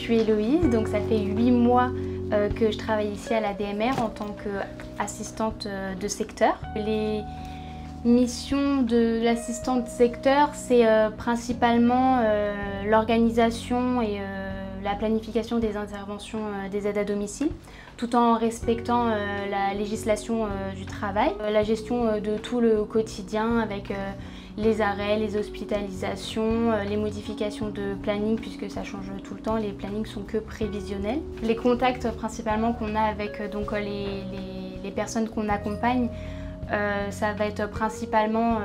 suis Héloïse, donc ça fait 8 mois que je travaille ici à la DMR en tant qu'assistante de secteur. Les missions de l'assistante de secteur, c'est principalement l'organisation et la planification des interventions des aides à domicile, tout en respectant la législation du travail, la gestion de tout le quotidien avec les arrêts, les hospitalisations, les modifications de planning puisque ça change tout le temps, les plannings sont que prévisionnels. Les contacts principalement qu'on a avec donc, les personnes qu'on accompagne, ça va être principalement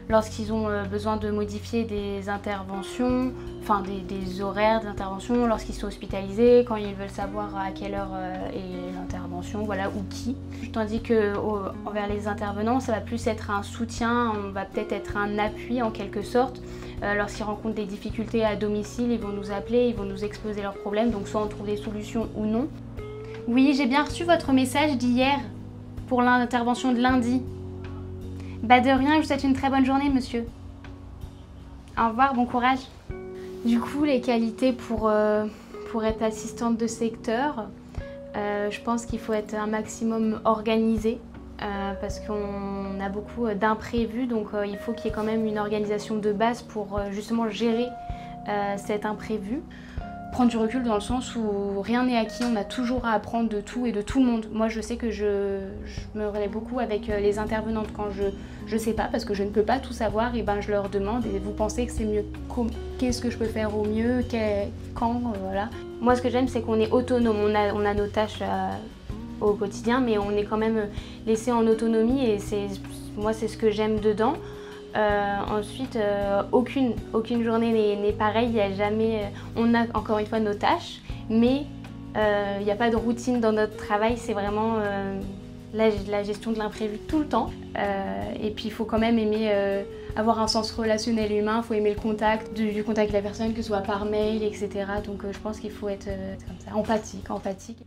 lorsqu'ils ont besoin de modifier des interventions, enfin des horaires d'intervention, lorsqu'ils sont hospitalisés, quand ils veulent savoir à quelle heure est l'intervention, voilà, ou qui. Tandis qu'envers les intervenants, ça va plus être un soutien, on va peut-être être un appui en quelque sorte. Lorsqu'ils rencontrent des difficultés à domicile, ils vont nous appeler, ils vont nous exposer leurs problèmes, donc soit on trouve des solutions ou non. Oui, j'ai bien reçu votre message d'hier pour l'intervention de lundi. Bah de rien, je vous souhaite une très bonne journée, monsieur. Au revoir, bon courage. Du coup, les qualités pour être assistante de secteur, je pense qu'il faut être un maximum organisé parce qu'on a beaucoup d'imprévus, donc il faut qu'il y ait quand même une organisation de base pour justement gérer cet imprévu. Prendre du recul dans le sens où rien n'est acquis, on a toujours à apprendre de tout et de tout le monde. Moi je sais que je me relais beaucoup avec les intervenantes quand je sais pas parce que je ne peux pas tout savoir et ben je leur demande et vous pensez que c'est mieux, qu'est-ce que je peux faire au mieux, quand, voilà. Moi ce que j'aime c'est qu'on est autonome, on a nos tâches au quotidien mais on est quand même laissé en autonomie et moi c'est ce que j'aime dedans. Ensuite, aucune journée n'est pareille, il y a jamais, on a encore une fois nos tâches, mais il n'y a pas de routine dans notre travail, c'est vraiment la gestion de l'imprévu tout le temps. Et puis il faut quand même aimer avoir un sens relationnel humain, il faut aimer le contact, du contact avec la personne, que ce soit par mail, etc. Donc je pense qu'il faut être comme ça, empathique.